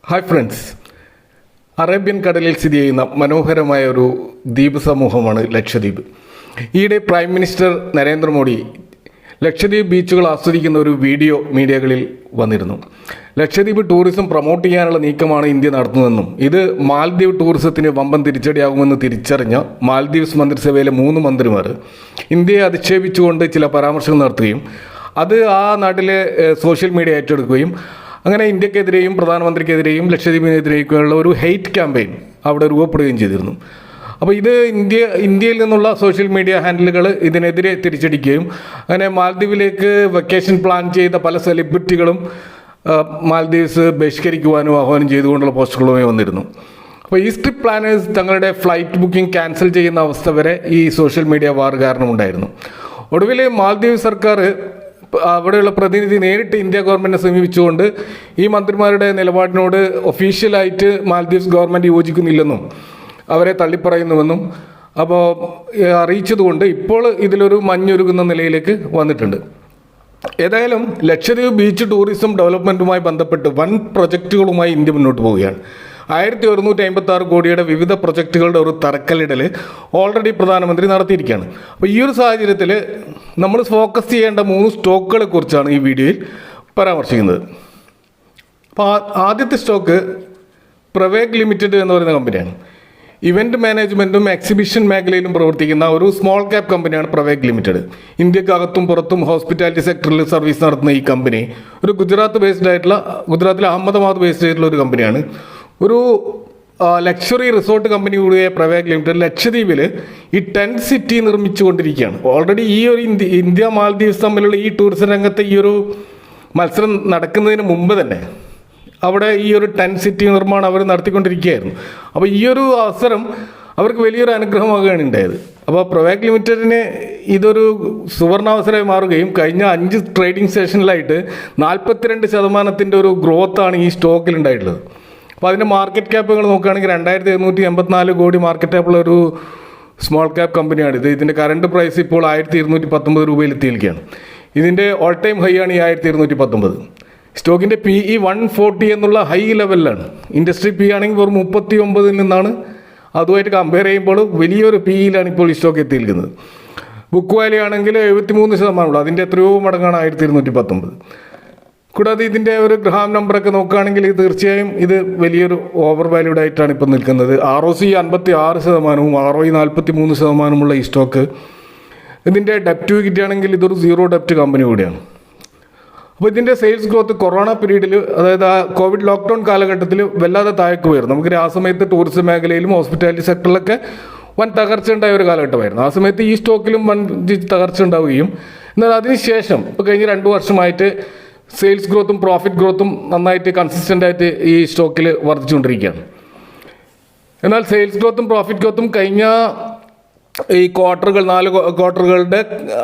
Hi friends, Arabian കടലിൽ സ്ഥിതി ചെയ്യുന്ന മനോഹരമായ ഒരു ദ്വീപ് സമൂഹമാണ് ലക്ഷദ്വീപ്. ഈയിടെ പ്രൈം മിനിസ്റ്റർ നരേന്ദ്രമോദി ലക്ഷദ്വീപ് ബീച്ചുകൾ ആസ്വദിക്കുന്ന ഒരു വീഡിയോ മീഡിയകളിൽ വന്നിരുന്നു. ലക്ഷദ്വീപ് ടൂറിസം പ്രൊമോട്ട് ചെയ്യാനുള്ള നീക്കമാണ് ഇന്ത്യ നടത്തുന്നതെന്നും ഇത് മാൽദ്വീപ് ടൂറിസത്തിന് വമ്പൻ തിരിച്ചടിയാകുമെന്ന് തിരിച്ചറിഞ്ഞ മാൽദ്വീപ്സ് മന്ത്രിസഭയിലെ 3 മന്ത്രിമാർ ഇന്ത്യയെ അധിക്ഷേപിച്ചുകൊണ്ട് ചില പരാമർശങ്ങൾ നടത്തുകയും അത് ആ നാട്ടിലെ സോഷ്യൽ മീഡിയ ഏറ്റെടുക്കുകയും അങ്ങനെ ഇന്ത്യക്കെതിരെയും പ്രധാനമന്ത്രിക്കെതിരെയും ലക്ഷദ്വീപിനെതിരെയൊക്കെയുള്ള ഒരു ഹെയ്റ്റ് ക്യാമ്പയിൻ അവിടെ രൂപപ്പെടുകയും ചെയ്തിരുന്നു. അപ്പോൾ ഇത് ഇന്ത്യയിൽ നിന്നുള്ള സോഷ്യൽ മീഡിയ ഹാൻഡിലുകൾ ഇതിനെതിരെ തിരിച്ചടിക്കുകയും അങ്ങനെ മാൽദ്വീപിലേക്ക് വെക്കേഷൻ പ്ലാൻ ചെയ്ത പല സെലിബ്രിറ്റികളും മാൽദ്വീപ്സ് ബഹിഷ്കരിക്കുവാനും ആഹ്വാനം ചെയ്തുകൊണ്ടുള്ള പോസ്റ്റുകളുമായി വന്നിരുന്നു. അപ്പോൾ ഈ ട്രിപ്പ് പ്ലാനേഴ്സ് തങ്ങളുടെ ഫ്ലൈറ്റ് ബുക്കിംഗ് ക്യാൻസൽ ചെയ്യുന്ന അവസ്ഥ വരെ ഈ സോഷ്യൽ മീഡിയ വാർ കാരണമുണ്ടായിരുന്നു. ഒടുവിൽ മാൽദ്വീപ് സർക്കാർ അവിടെയുള്ള പ്രതിനിധി നേരിട്ട് ഇന്ത്യ ഗവൺമെൻറ്റിനെ സമീപിച്ചുകൊണ്ട് ഈ മന്ത്രിമാരുടെ നിലപാടിനോട് ഒഫീഷ്യലായിട്ട് മാൽദ്വീപ്സ് ഗവൺമെൻറ് യോജിക്കുന്നില്ലെന്നും അവരെ തള്ളിപ്പറയുന്നുവെന്നും അപ്പോൾ അറിയിച്ചതുകൊണ്ട് ഇപ്പോൾ ഇതിലൊരു മഞ്ഞൊരുകുന്ന നിലയിലേക്ക് വന്നിട്ടുണ്ട്. ഏതായാലും ലക്ഷദ്വീപ് ബീച്ച് ടൂറിസം ഡെവലപ്മെൻറ്റുമായി ബന്ധപ്പെട്ട് വൻ പ്രൊജക്റ്റുകളുമായി ഇന്ത്യ മുന്നോട്ട് പോവുകയാണ്. 1156 കോടിയുടെ വിവിധ പ്രൊജക്റ്റുകളുടെ ഒരു തറക്കല്ലിടൽ ഓൾറെഡി പ്രധാനമന്ത്രി നടത്തിയിരിക്കുകയാണ്. അപ്പോൾ ഈ ഒരു സാഹചര്യത്തിൽ നമ്മൾ ഫോക്കസ് ചെയ്യേണ്ട 3 സ്റ്റോക്കുകളെ കുറിച്ചാണ് ഈ വീഡിയോയിൽ പരാമർശിക്കുന്നത്. അപ്പോൾ ആദ്യത്തെ സ്റ്റോക്ക് പ്രവേഗ് ലിമിറ്റഡ് എന്ന് പറയുന്ന കമ്പനിയാണ്. ഇവൻറ്റ് മാനേജ്മെൻറ്റും എക്സിബിഷൻ മേഖലയിലും പ്രവർത്തിക്കുന്ന ഒരു സ്മോൾ ക്യാപ് കമ്പനിയാണ് പ്രവേഗ് ലിമിറ്റഡ്. ഇന്ത്യക്കകത്തും പുറത്തും ഹോസ്പിറ്റാലിറ്റി സെക്ടറിൽ സർവീസ് നടത്തുന്ന ഈ കമ്പനി ഒരു ഗുജറാത്തിലെ അഹമ്മദാബാദ് ബേസ്ഡ് ആയിട്ടുള്ള ഒരു കമ്പനിയാണ്. ഒരു ലക്ഷറി റിസോർട്ട് കമ്പനി കൂടിയ പ്രവേഗ് ലിമിറ്റഡ് ലക്ഷദ്വീപിൽ ഈ ടെൻറ്റ് സിറ്റി നിർമ്മിച്ചുകൊണ്ടിരിക്കുകയാണ്. ഓൾറെഡി ഈ ഒരു ഇന്ത്യ മാൽദ്വീപ്സ് തമ്മിലുള്ള ഈ ടൂറിസം രംഗത്തെ ഈ ഒരു മത്സരം നടക്കുന്നതിന് മുമ്പ് തന്നെ അവിടെ ഈ ഒരു ടെൻറ്റ് സിറ്റി നിർമ്മാണം അവർ നടത്തിക്കൊണ്ടിരിക്കുകയായിരുന്നു. അപ്പോൾ ഈ ഒരു അവസരം അവർക്ക് വലിയൊരു അനുഗ്രഹമാകുകയാണ് ഉണ്ടായത്. അപ്പോൾ പ്രവേഗ് ലിമിറ്റഡിന് ഇതൊരു സുവർണാവസരമായി മാറുകയും കഴിഞ്ഞ 5 ട്രേഡിംഗ് സെഷനിലായിട്ട് 42% ഒരു ഗ്രോത്താണ് ഈ സ്റ്റോക്കിൽ ഉണ്ടായിട്ടുള്ളത്. അപ്പോൾ അതിൻ്റെ മാർക്കറ്റ് ക്യാപ്പുകൾ നോക്കുകയാണെങ്കിൽ 2784 കോടി മാർക്കറ്റ് ക്യാപ്പുള്ള ഒരു സ്മോൾ ക്യാപ് കമ്പനിയാണിത്. ഇതിൻ്റെ കറണ്ട് പ്രൈസ് ഇപ്പോൾ 1219 രൂപയിൽ എത്തിയിരിക്കുകയാണ്. ഇതിൻ്റെ ഓൾ ടൈം ഹൈ ആണ് ഈ 1219. സ്റ്റോക്കിൻ്റെ PE 140 എന്നുള്ള ഹൈ ലെവലിലാണ്. ഇൻഡസ്ട്രി PE ആണെങ്കിൽ വെറും 39 നിന്നാണ്. അതുമായിട്ട് കമ്പയർ ചെയ്യുമ്പോൾ വലിയൊരു PEയിലാണ് ഇപ്പോൾ ഈ സ്റ്റോക്ക് എത്തിയിരിക്കുന്നത്. ബുക്ക് വാല്യൂ ആണെങ്കിൽ 73% അതിൻ്റെ എത്രയോ മടങ്ങാണ് 1219. കൂടാതെ ഇതിൻ്റെ ഒരു ഗ്രാം നമ്പറൊക്കെ നോക്കുകയാണെങ്കിൽ തീർച്ചയായും ഇത് വലിയൊരു ഓവർ വാല്യൂഡ് ആയിട്ടാണ് ഇപ്പോൾ നിൽക്കുന്നത്. ROC 56%, ROE 43% ഈ സ്റ്റോക്ക്. ഇതിൻ്റെ ഡെപ്റ്റ് ഇക്വിറ്റി ആണെങ്കിൽ ഇതൊരു 0 ഡെപ്റ്റ് കമ്പനി കൂടിയാണ്. അപ്പോൾ ഇതിൻ്റെ സെയിൽസ് ഗ്രോത്ത് കൊറോണ പീരീഡിൽ, അതായത് ആ കോവിഡ് ലോക്ക്ഡൗൺ കാലഘട്ടത്തിൽ വല്ലാതെ താഴേക്ക് പോയിരുന്നു. നമുക്കൊരു ആ സമയത്ത് ടൂറിസം മേഖലയിലും ഹോസ്പിറ്റാലിറ്റി സെക്ടറിലൊക്കെ വൻ തകർച്ച ഉണ്ടായ ഒരു കാലഘട്ടമായിരുന്നു. ആ സമയത്ത് ഈ സ്റ്റോക്കിലും വൻ തകർച്ച ഉണ്ടാവുകയും എന്നാൽ അതിനുശേഷം ഇപ്പോൾ കഴിഞ്ഞ 2 വർഷമായിട്ട് സെയിൽസ് ഗ്രോത്തും പ്രോഫിറ്റ് ഗ്രോത്തും നന്നായിട്ട് കൺസിസ്റ്റൻ്റ് ആയിട്ട് ഈ സ്റ്റോക്കിൽ വർദ്ധിച്ചുകൊണ്ടിരിക്കുകയാണ്. എന്നാൽ സെയിൽസ് ഗ്രോത്തും പ്രോഫിറ്റ് ഗ്രോത്തും കഴിഞ്ഞ ഈ 4 ക്വാർട്ടറുകളുടെ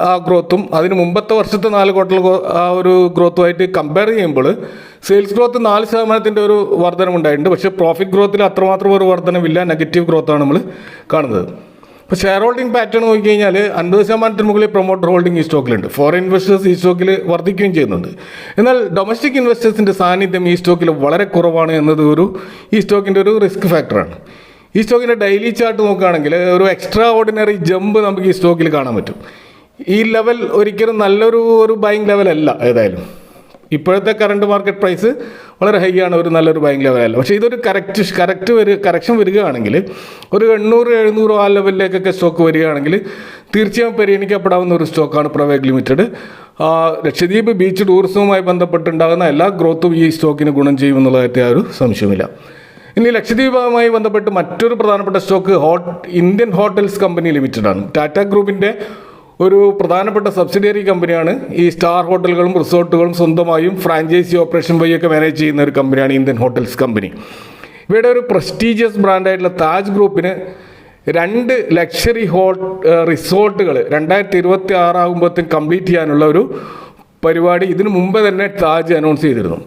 ആ ഗ്രോത്തും അതിന് മുമ്പത്തെ വർഷത്തെ 4 ക്വാർട്ടർ ആ ഒരു ഗ്രോത്തുമായിട്ട് കമ്പയർ ചെയ്യുമ്പോൾ സെയിൽസ് ഗ്രോത്ത് 4% ഒരു വർധനമുണ്ടായിട്ടുണ്ട്. പക്ഷേ പ്രോഫിറ്റ് ഗ്രോത്തിൽ അത്രമാത്രം ഒരു വർധനമില്ല, നെഗറ്റീവ് ഗ്രോത്താണ് നമ്മൾ കാണുന്നത്. ഇപ്പോൾ ഷെയർ ഹോൾഡിംഗ് പാറ്റേൺ നോക്കിക്കഴിഞ്ഞാൽ 50% മുകളിൽ പ്രൊമോട്ടർ ഹോൾഡിംഗ് ഈ സ്റ്റോക്കിലുണ്ട്. ഫോറിൻ ഇൻവെസ്റ്റേഴ്സ് ഈ സ്റ്റോക്കിൽ വർദ്ധിക്കുകയും ചെയ്യുന്നുണ്ട്. എന്നാൽ ഡൊമസ്റ്റിക് ഇൻവെസ്റ്റേഴ്സിൻ്റെ സാന്നിധ്യം ഈ സ്റ്റോക്കിൽ വളരെ കുറവാണ് എന്നത് ഈ സ്റ്റോക്കിൻ്റെ ഒരു റിസ്ക് ഫാക്ടറാണ്. ഈ സ്റ്റോക്കിൻ്റെ ഡെയിലി ചാർട്ട് നോക്കുകയാണെങ്കിൽ ഒരു എക്സ്ട്രാ ഓർഡിനറി ജമ്പ് നമുക്ക് ഈ സ്റ്റോക്കിൽ കാണാൻ പറ്റും. ഈ ലെവൽ ഒരിക്കലും നല്ലൊരു ബൈങ് ലെവലല്ല. ഏതായാലും ഇപ്പോഴത്തെ കറണ്ട് മാർക്കറ്റ് പ്രൈസ് വളരെ ഹൈ ആണ്, ഒരു നല്ലൊരു ബൈങ് ലെവലല്ല. പക്ഷേ ഇതൊരു കറക്ഷൻ വരികയാണെങ്കിൽ ഒരു 800-700 ആ ലെവലിലേക്കൊക്കെ സ്റ്റോക്ക് വരികയാണെങ്കിൽ തീർച്ചയായും പരിഗണിക്കപ്പെടാവുന്ന ഒരു സ്റ്റോക്കാണ് പ്രവേഗ് ലിമിറ്റഡ്. ലക്ഷദ്വീപ് ബീച്ച് ടൂറിസവുമായി ബന്ധപ്പെട്ടുണ്ടാകുന്ന എല്ലാ ഗ്രോത്തും ഈ സ്റ്റോക്കിന് ഗുണം ചെയ്യുമെന്നുള്ളതായിട്ട് ആ ഒരു സംശയമില്ല. ഇനി ലക്ഷദ്വീപുമായി ബന്ധപ്പെട്ട് മറ്റൊരു പ്രധാനപ്പെട്ട സ്റ്റോക്ക് ഇന്ത്യൻ ഹോട്ടൽസ് കമ്പനി ലിമിറ്റഡാണ്. ടാറ്റ ഗ്രൂപ്പിൻ്റെ ഒരു പ്രധാനപ്പെട്ട സബ്സിഡിയറി കമ്പനിയാണ്. ഈ സ്റ്റാർ ഹോട്ടലുകളും റിസോർട്ടുകളും സ്വന്തമായും ഫ്രാഞ്ചൈസി ഓപ്പറേഷൻ വഴിയൊക്കെ മാനേജ് ചെയ്യുന്ന ഒരു കമ്പനിയാണ് ഇന്ത്യൻ ഹോട്ടൽസ് കമ്പനി. ഇവയുടെ ഒരു പ്രസ്റ്റീജിയസ് ബ്രാൻഡായിട്ടുള്ള താജ് ഗ്രൂപ്പിന് 2 ലക്ഷറി റിസോർട്ടുകൾ 2026 ആകുമ്പോഴത്തേക്കും കംപ്ലീറ്റ് ചെയ്യാനുള്ള ഒരു പരിപാടി ഇതിനു മുമ്പ് തന്നെ താജ് അനൗൺസ് ചെയ്തിരുന്നു.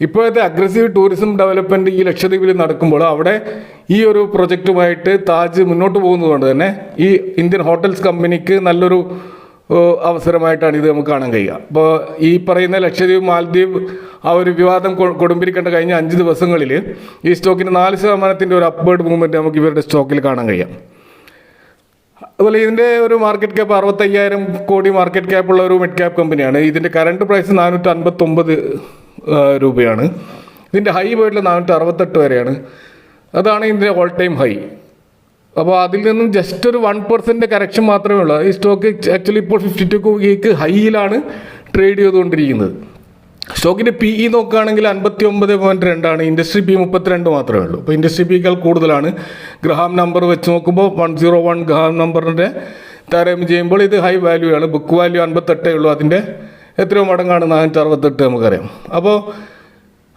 ഇപ്പോഴത്തെ അഗ്രസീവ് ടൂറിസം ഡെവലപ്മെൻറ്റ് ഈ ലക്ഷദ്വീപിൽ നടക്കുമ്പോൾ അവിടെ ഈ ഒരു പ്രൊജക്റ്റുമായിട്ട് താജ് മുന്നോട്ട് പോകുന്നതുകൊണ്ട് തന്നെ ഈ ഇന്ത്യൻ ഹോട്ടൽസ് കമ്പനിക്ക് നല്ലൊരു അവസരമായിട്ടാണ് ഇത് നമുക്ക് കാണാൻ കഴിയുക. അപ്പോൾ ഈ പറയുന്ന ലക്ഷദ്വീപ്, മാലദ്വീപ് ആ ഒരു വിവാദം കൊടുമ്പിരിക്കേണ്ട കഴിഞ്ഞ 5 ദിവസങ്ങളിൽ ഈ സ്റ്റോക്കിന് 4% ഒരു അപ്വേർഡ് മൂവ്മെൻറ്റ് നമുക്ക് ഇവരുടെ സ്റ്റോക്കിൽ കാണാൻ കഴിയാം. അതുപോലെ ഇതിൻ്റെ ഒരു മാർക്കറ്റ് ക്യാപ്പ് 65,000 കോടി മാർക്കറ്റ് ക്യാപ്പുള്ള ഒരു മിഡ് ക്യാപ്പ് കമ്പനിയാണ്. ഇതിൻ്റെ കറണ്ട് പ്രൈസ് 459 രൂപയാണ്. ഇതിൻ്റെ ഹൈ പോയിട്ടുള്ള 468 വരെയാണ്. അതാണ് ഇതിൻ്റെ ഓൾ ടൈം ഹൈ. അപ്പോൾ അതിൽ നിന്നും ജസ്റ്റ് ഒരു 1% കറക്ഷൻ മാത്രമേ ഉള്ളൂ. ഈ സ്റ്റോക്ക് ആക്ച്വലി ഇപ്പോൾ 52 വീക്ക് ഹൈയിലാണ് ട്രേഡ് ചെയ്തുകൊണ്ടിരിക്കുന്നത്. സ്റ്റോക്കിൻ്റെ PE നോക്കുകയാണെങ്കിൽ 59.2 ഇൻഡസ്ട്രി P 32 മാത്രമേ ഉള്ളൂ. അപ്പോൾ ഇൻഡസ്ട്രി Pക്കാൾ കൂടുതലാണ്. ഗ്രഹാം നമ്പർ വെച്ച് നോക്കുമ്പോൾ 101 ഗ്രഹാം നമ്പറിൻ്റെ താരതമ്യം ചെയ്യുമ്പോൾ ഇത് ഹൈ വാല്യൂ ആണ്. ബുക്ക് വാല്യൂ 58 ഉള്ളൂ. അതിൻ്റെ എത്രയോ മടങ്ങാണ് 468 നമുക്കറിയാം. അപ്പോൾ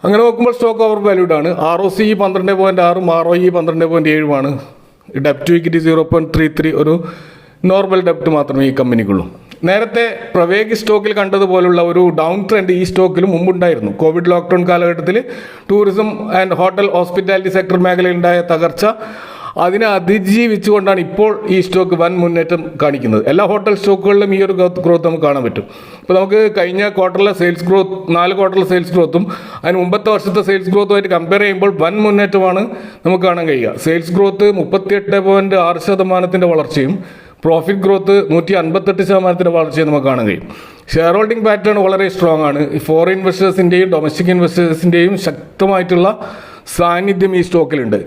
അങ്ങനെ നോക്കുമ്പോൾ സ്റ്റോക്ക് ഓവർ വാല്യൂഡ് ആണ്. ROC 12.6 ROE 12.7 ഡെപ്റ്റ് ടു ഇക്വിറ്റി 0.33 ഒരു നോർമൽ ഡെപ്റ്റ് മാത്രമേ ഈ കമ്പനിക്കുള്ളൂ. നേരത്തെ പ്രവേഗ് സ്റ്റോക്കിൽ കണ്ടതുപോലുള്ള ഒരു ഡൗൺ ട്രെൻഡ് ഈ സ്റ്റോക്കിലും മുമ്പുണ്ടായിരുന്നു. കോവിഡ് ലോക്ക്ഡൗൺ കാലഘട്ടത്തിൽ tourism and hotel hospitality sector മേഖലയിലുണ്ടായ തകർച്ച അതിനെ അതിജീവിച്ചുകൊണ്ടാണ് ഇപ്പോൾ ഈ സ്റ്റോക്ക് വൻ മുന്നേറ്റം കാണിക്കുന്നത്. എല്ലാ ഹോട്ടൽ സ്റ്റോക്കുകളിലും ഈ ഒരു ഗ്രോത്ത് നമുക്ക് കാണാൻ പറ്റും. ഇപ്പോൾ നമുക്ക് കഴിഞ്ഞ ക്വാർട്ടറിലെ സെയിൽസ് ഗ്രോത്ത് 4 ക്വാർട്ടറിലെ സെയിൽസ് ഗ്രോത്തും അതിന് മുമ്പത്തെ വർഷത്തെ സെയിൽസ് ഗ്രോത്തുമായിട്ട് കമ്പയർ ചെയ്യുമ്പോൾ വൻ മുന്നേറ്റമാണ് നമുക്ക് കാണാൻ കഴിയുക. സെയിൽസ് ഗ്രോത്ത് 38.6% വളർച്ചയും പ്രോഫിറ്റ് ഗ്രോത്ത് 158% വളർച്ചയും നമുക്ക് കാണാൻ കഴിയും. ഷെയർ ഹോൾഡിംഗ് പാറ്റേൺ വളരെ സ്ട്രോങ് ആണ്. ഈ ഫോറിൻ ഇൻവെസ്റ്റേഴ്സിൻ്റെയും ഡൊമസ്റ്റിക് ഇൻവെസ്റ്റേഴ്സിൻ്റെയും ശക്തമായിട്ടുള്ള സാന്നിധ്യം ഈ സ്റ്റോക്കിലുണ്ട്.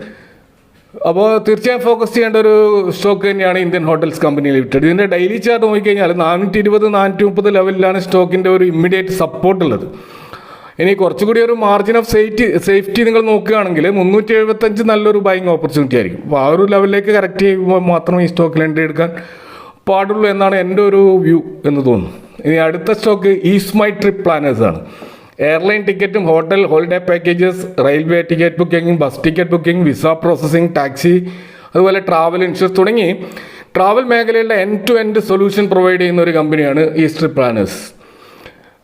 അപ്പോൾ തീർച്ചയായും ഫോക്കസ് ചെയ്യേണ്ട ഒരു സ്റ്റോക്ക് തന്നെയാണ് ഇന്ത്യൻ ഹോട്ടൽസ് കമ്പനി ലിമിറ്റഡ്. ഇതിൻ്റെ ഡെയിലി ചാർട്ട് നോക്കിക്കഴിഞ്ഞാൽ 420-430 ലെവലിലാണ് സ്റ്റോക്കിൻ്റെ ഒരു ഇമ്മീഡിയറ്റ് സപ്പോർട്ട് ഉള്ളത്. ഇനി കുറച്ചുകൂടി ഒരു മാർജിൻ ഓഫ് സേഫ്റ്റി നിങ്ങൾ നോക്കുകയാണെങ്കിൽ 375 നല്ലൊരു ബൈങ് ഓപ്പർച്യൂണിറ്റി ആയിരിക്കും. അപ്പോൾ ആ ഒരു ലെവലിലേക്ക് കറക്റ്റ് ചെയ്യുമ്പോൾ മാത്രമേ ഈ സ്റ്റോക്കിൽ എൻട്രി എടുക്കാൻ പാടുള്ളൂ എന്നാണ് എൻ്റെ ഒരു വ്യൂ എന്ന് തോന്നുന്നു. ഇനി അടുത്ത stock is My Trip Planners ആണ്. എയർലൈൻ ടിക്കറ്റും hotel holiday packages, railway ticket booking, bus ticket booking, visa processing, taxi, അതുപോലെ ട്രാവൽ ഇൻഷുറൻസ് തുടങ്ങി ട്രാവൽ മേഖലയിലെ end to end solution provide ചെയ്യുന്ന ഒരു കമ്പനിയാണ് ഈസ് ട്രിപ്പ് പ്ലാനേഴ്സ്.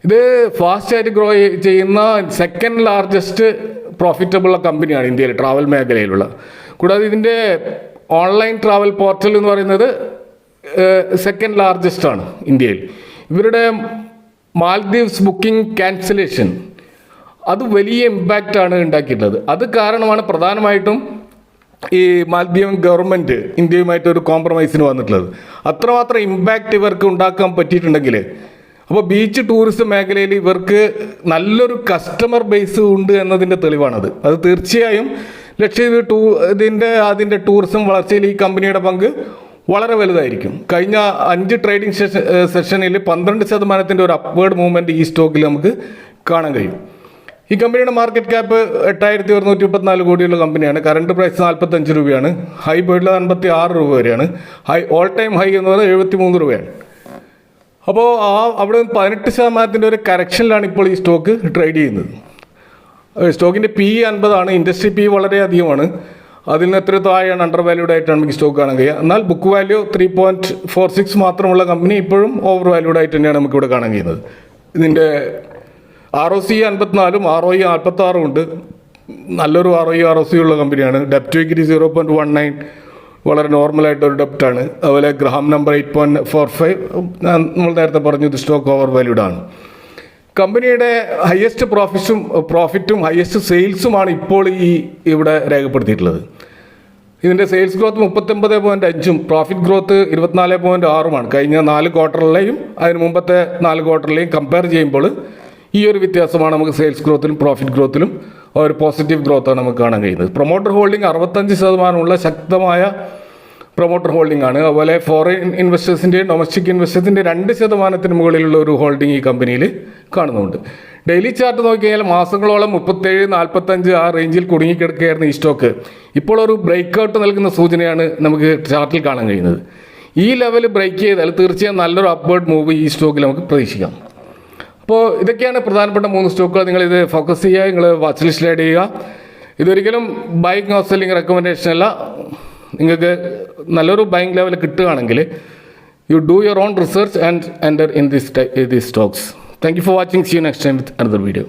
ഇത് ഫാസ്റ്റായിട്ട് ഗ്രോ ചെയ്യുന്ന സെക്കൻഡ് ലാർജസ്റ്റ് പ്രോഫിറ്റബിൾ കമ്പനിയാണ് ഇന്ത്യയിൽ ട്രാവൽ മേഖലയിലുള്ള. കൂടാതെ ഇതിൻ്റെ ഓൺലൈൻ ട്രാവൽ പോർട്ടൽ എന്ന് പറയുന്നത് സെക്കൻഡ് ലാർജസ്റ്റ് ആണ് ഇന്ത്യയിൽ. ഇവരുടെ മാൽദീവ്സ് ബുക്കിംഗ് ക്യാൻസലേഷൻ അത് വലിയ ഇമ്പാക്റ്റാണ് ഉണ്ടാക്കിയിട്ടുള്ളത്. അത് കാരണമാണ് പ്രധാനമായിട്ടും ഈ മാൽദീവ് ഗവൺമെൻറ് ഇന്ത്യയുമായിട്ട് ഒരു കോംപ്രമൈസിന് വന്നിട്ടുള്ളത്. അത്രമാത്രം ഇമ്പാക്റ്റ് ഇവർക്ക് ഉണ്ടാക്കാൻ പറ്റിയിട്ടുണ്ടെങ്കിൽ അപ്പോൾ ബീച്ച് ടൂറിസം മേഖലയിൽ ഇവർക്ക് നല്ലൊരു കസ്റ്റമർ ബേസ് ഉണ്ട് എന്നതിൻ്റെ തെളിവാണത്. അത് തീർച്ചയായും ലക്ഷദ്വീപ് അതിൻ്റെ ടൂറിസം വളർച്ചയിൽ ഈ കമ്പനിയുടെ പങ്ക് വളരെ വലുതായിരിക്കും. കഴിഞ്ഞ 5 ട്രേഡിംഗ് സെഷനിൽ 12% ഒരു അപ്വേർഡ് മൂവ്മെൻറ്റ് ഈ സ്റ്റോക്കിൽ നമുക്ക് കാണാൻ കഴിയും. ഈ കമ്പനിയുടെ മാർക്കറ്റ് ക്യാപ്പ് 8,134 കോടിയുള്ള കമ്പനിയാണ്. കറണ്ട് പ്രൈസ് 45 രൂപയാണ്. ഹൈ പോയിട്ടുള്ളത് 56 രൂപ വരെയാണ്. ഓൾ ടൈം ഹൈ എന്ന് പറയുന്നത് 73 രൂപയാണ്. അപ്പോൾ അവിടെ 18% ഒരു കറക്ഷനിലാണ് ഇപ്പോൾ ഈ സ്റ്റോക്ക് ട്രേഡ് ചെയ്യുന്നത്. സ്റ്റോക്കിൻ്റെ PE 50 ഇൻഡസ്ട്രി PE വളരെ അധികമാണ്. അതിൽ നിന്ന് എത്ര താഴെയാണ് അണ്ടർ വാല്യൂഡ് ആയിട്ടാണ് നമുക്ക് സ്റ്റോക്ക് കാണാൻ കഴിയുക. എന്നാൽ ബുക്ക് വാല്യൂ 3.46 മാത്രമുള്ള കമ്പനി ഇപ്പോഴും ഓവർ വാല്യൂഡ് ആയിട്ട് തന്നെയാണ് നമുക്കിവിടെ കാണാൻ കഴിയുന്നത്. ഇതിൻ്റെ ROC 54 ROE 46 ഉണ്ട്. നല്ലൊരു ROC ഉള്ള കമ്പനിയാണ്. ഡെപ്റ്റ് ടു ഇക്വിറ്റി 0.19 വളരെ നോർമലായിട്ടൊരു ഡെപ്റ്റാണ്. അതുപോലെ ഗ്രഹാം നമ്പർ 8.45 നമ്മൾ നേരത്തെ പറഞ്ഞു ഇത് സ്റ്റോക്ക് ഓവർ വാല്യൂഡ് ആണ്. കമ്പനിയുടെ ഹയസ്റ്റ് പ്രോഫിറ്റും ഹയസ്റ്റ് സെയിൽസുമാണ് ഇപ്പോൾ ഇവിടെ രേഖപ്പെടുത്തിയിട്ടുള്ളത്. ഇതിൻ്റെ സെയിൽസ് ഗ്രോത്ത് 39.5 പ്രോഫിറ്റ് ഗ്രോത്ത് 24.6 കഴിഞ്ഞ 4 ക്വാർട്ടറിലെയും അതിന് മുമ്പത്തെ 4 ക്വാർട്ടറിലെയും കമ്പയർ ചെയ്യുമ്പോൾ ഈ ഒരു വ്യത്യാസമാണ് നമുക്ക് സെയിൽസ് ഗ്രോത്തിലും പ്രോഫിറ്റ് ഗ്രോത്തിലും ഒരു പോസിറ്റീവ് ഗ്രോത്താണ് നമുക്ക് കാണാൻ കഴിയുന്നത്. പ്രൊമോട്ടർ ഹോൾഡിംഗ് 65% ശക്തമായ പ്രൊമോട്ടർ ഹോൾഡിംഗ് ആണ്. അതുപോലെ ഫോറിൻ ഇൻവെസ്റ്റേഴ്സിൻ്റെയും ഡൊമസ്റ്റിക് ഇൻവെസ്റ്റേഴ്സിൻ്റെ 2% മുകളിലുള്ള ഒരു ഹോൾഡിംഗ് ഈ കമ്പനിയിൽ കാണുന്നുണ്ട്. ഡെയിലി ചാർട്ട് നോക്കിക്കഴിഞ്ഞാൽ മാസങ്ങളോളം 37, 45 ആ റേഞ്ചിൽ കുടുങ്ങിക്കിടക്കുകയായിരുന്നു ഈ സ്റ്റോക്ക്. ഇപ്പോൾ ഒരു ബ്രേക്ക് ഔട്ട് നൽകുന്ന സൂചനയാണ് നമുക്ക് ചാർട്ടിൽ കാണാൻ കഴിയുന്നത്. ഈ ലെവൽ ബ്രേക്ക് ചെയ്താൽ തീർച്ചയായും നല്ലൊരു അപ്വേർഡ് മൂവ് ഈ സ്റ്റോക്കിൽ നമുക്ക് പ്രതീക്ഷിക്കാം. അപ്പോൾ ഇതൊക്കെയാണ് പ്രധാനപ്പെട്ട 3 സ്റ്റോക്കുകൾ. നിങ്ങളിത് ഫോക്കസ് ചെയ്യുക, നിങ്ങൾ വാച്ച് ലിസ്റ്റിൽ ആഡ് ചെയ്യുക. ഇതൊരിക്കലും ബൈങ് ഓർ സെല്ലിംഗ് റെക്കമെൻഡേഷൻ അല്ല. നിങ്ങൾക്ക് നല്ലൊരു ബൈങ് ലെവൽ കിട്ടുകയാണെങ്കിൽ you do your own research and enter in these stocks. Thank you for watching. See you next time with another video.